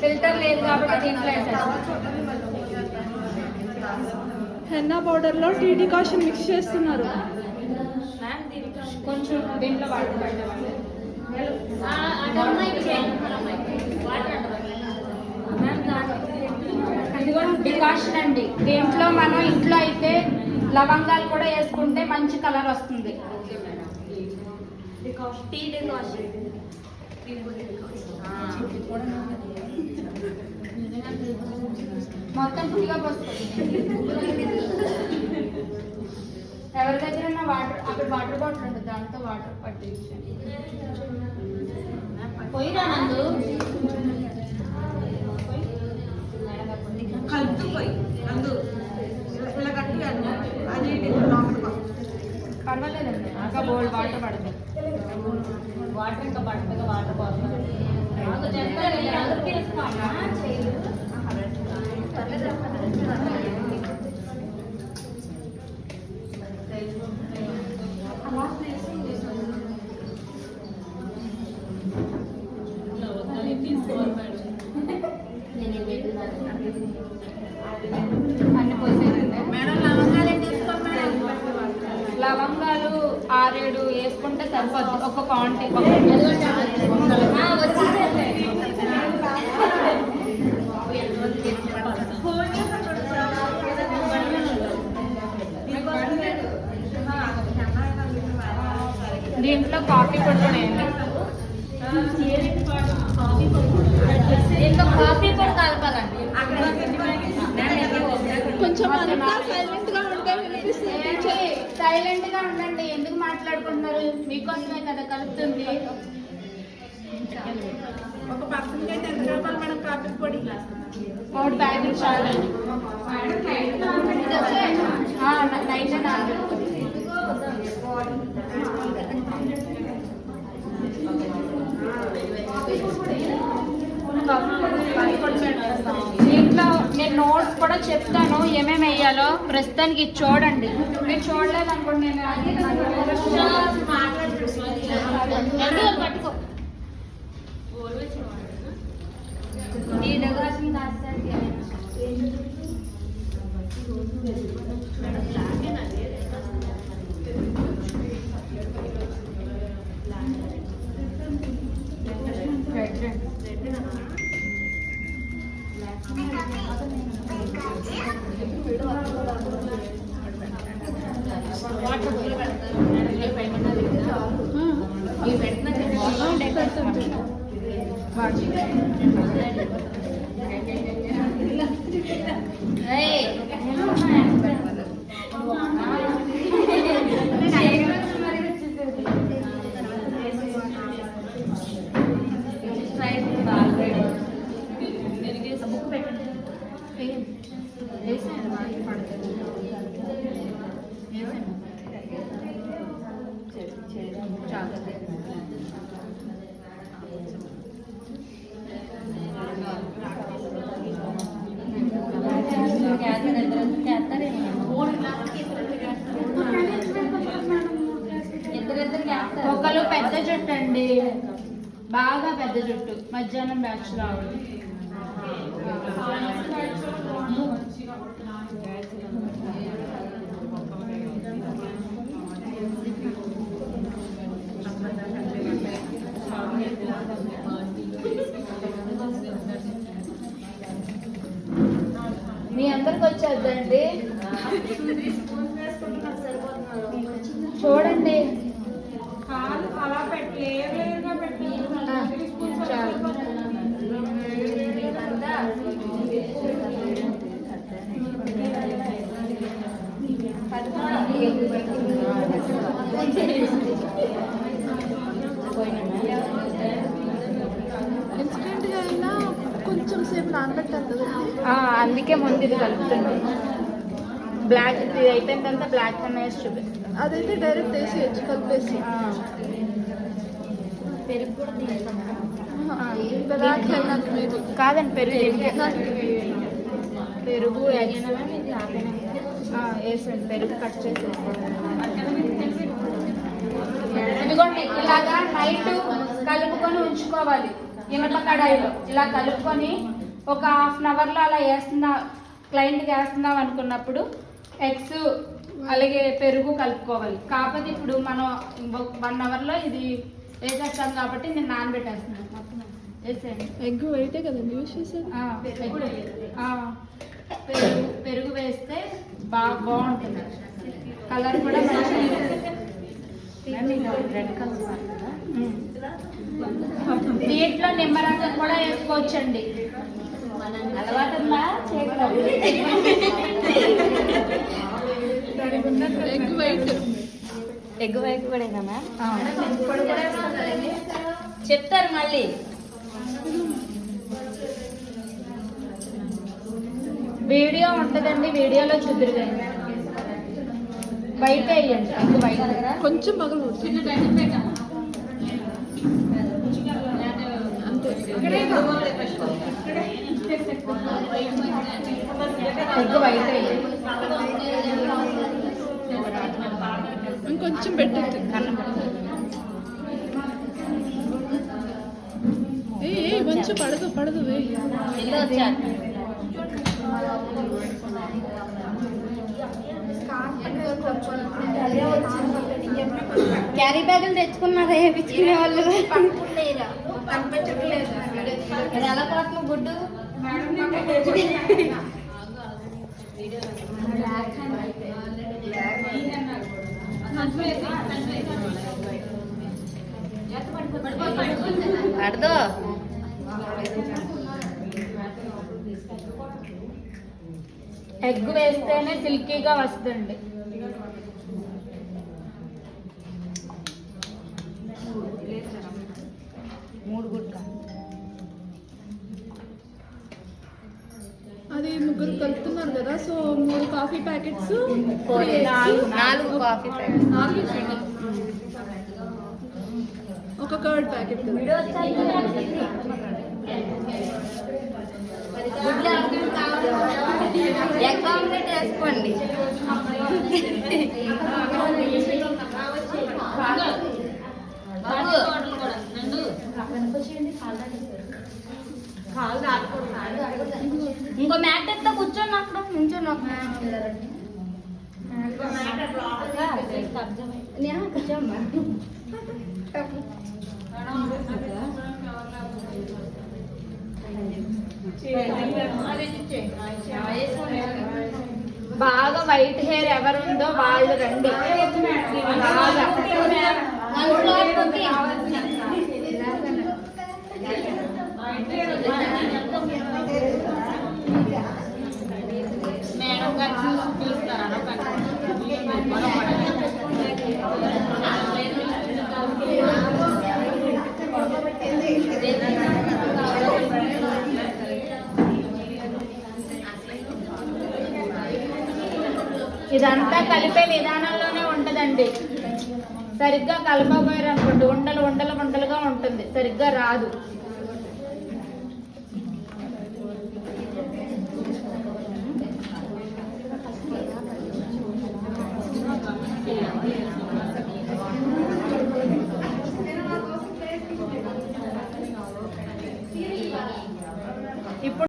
Filter లేదు కాబట్టి దీంట్లో హెన్నా పౌడర్లో టీ డికాషన్ మిక్స్ చేస్తున్నారు. కొంచెం దీంట్లో వాటర్ డికాషన్ అండి. దీంట్లో మనం ఇంట్లో అయితే లవంగాలు కూడా వేసుకుంటే మంచి కలర్ వస్తుంది. టీ డికాషన్ మొత్తం ఫుల్గా పోస్తుంది. ఎవరి దగ్గర వాటర్ అక్కడ వాటర్ బాటిల్ ఉంటుంది, దాంతో వాటర్ పట్టించండి. పోయిరా నందు కలుపుపోయి నందు ఇలా కట్టియాలి. అది పర్వాలేదండి, ఇంకా బోల్డ్ వాటర్ పడుతుంది. వాటర్ ఇంకా పడుతుంది. వాటర్ బాటిల్ అన్ని పోసేదండి. లవంగాలు 6-7 వేసుకుంటే సరిపోద్ది ఒక క్వాంటిటీ. దీంట్లో కాఫీ పొడి కూడా వేయండి. దీంట్లో కాఫీ పొడి కలపాలండి. కొంచెం సైలెంట్ గా ఉంటే వినిపిస్తుంది. సైలెంట్ గా ఉండండి. ఎందుకు మాట్లాడుకుంటున్నారు? మీకోసమే కదా కలుపుతుంది. ఒక పర్సెంట్ ఎంత కలపాలి మేడం కాఫీ పొడి? 3 ప్యాకెట్లు చాలండి. నైట్ దీంట్లో నేను నోట్స్ కూడా చెప్తాను ఏమేమి వేయాలో. ప్రస్తుతానికి ఇది చూడండి. మీరు చూడలేదు అనుకోండి. నేను పట్టుకో ఈ డెకరేషన్ ఒకరు పెద్ద జుట్టు అండి, బాగా పెద్ద జుట్టు, మధ్యాహ్నం బ్యాచ్ రావాలి. మీ అందరికి వచ్చేద్దండి. చూడండి కాలు అలా పెట్టి లేవేరుగా పెట్టి చాలు. ఇన్స్టెంట్ గా అయినా కొంచెం సేపు నానబెట్టాలి కదా. అందుకే ముందు ఇది కలుపుతుంది. బ్లాక్ ఇది అయిపోయిన తర్వాత బ్లాక్ వేసి చూపిస్తాను. అదైతే డైరెక్ట్ వేసి కలిపేసి. పెరుగు కూడా బ్లాక్ హెన్నా మీరు కాదండి, పెరుగు వేసండి. పెరుగు కట్ చేసి ఇదిగోండి. ఇలాగా నైట్ కలుపుకొని ఉంచుకోవాలి. ఇనప కడాయిలో ఇలా కలుపుకొని ఒక హాఫ్ అవర్లో అలా క్లయింట్కి వేస్తున్నాం అనుకున్నప్పుడు ఎగ్స్ అలాగే పెరుగు కలుపుకోవాలి. కాకపోతే ఇప్పుడు మనం 1 అవర్లో ఇది వేసేస్తాం కాబట్టి నేను నానబెట్టేస్తున్నాను. మొత్తం వేసేయండి. ఎగ్ వైటే కదండి యూజ్ చేసేది. పెరుగు వేస్తే బాగుంటుంది. కలర్ కూడా మంచిగా రెడ్ కలర్. దీంట్లో నిమ్మరసం కూడా వేసుకోవచ్చండి. అలవాటు ఉందా? ఎగ్ వైట్ కూడా చెప్తారు మళ్ళీ. వీడియో ఉంటుందండి, వీడియోలో చూద్దరు కానీ వైట్ వేయండి. ఎగ్ వైట్ కొంచెం మగలు ఎగ్ వైట్ వేయండి. ఇంకొంచెం పెట్టచ్చు. ఏ కొంచెం పడదు వేయి. క్యారీ బ్యాగులు తెచ్చుకున్నారా వేయించుకునే వాళ్ళు? అది ఎలా పోతున్నావు గుడ్డు? పడదు. ఎగ్ వేస్తేనే సిల్కీగా వస్తుంది. అది ముగ్గురు కలుపుతున్నారు కదా, so 3 coffee packets, 4 coffee packets, ఒక కర్డ్ ప్యాకెట్. ఎగ్ ఆమ్లెట్ వేసుకోండి. ఇంకో మ్యాట్ ఎత్తా కూర్చోండి. అక్కడ నుంచోండి. కూర్చోమ్మా. బాగా వైట్ హెయిర్ ఎవరుందో వాళ్ళు రండి. బాగా మేడం గారు చూస్తారా? ఇదంతా కలిపే విధానంలోనే ఉంటదండి. సరిగ్గా కలపబోయారు అనుకోండి ఉండలుగా ఉంటుంది, సరిగ్గా రాదు.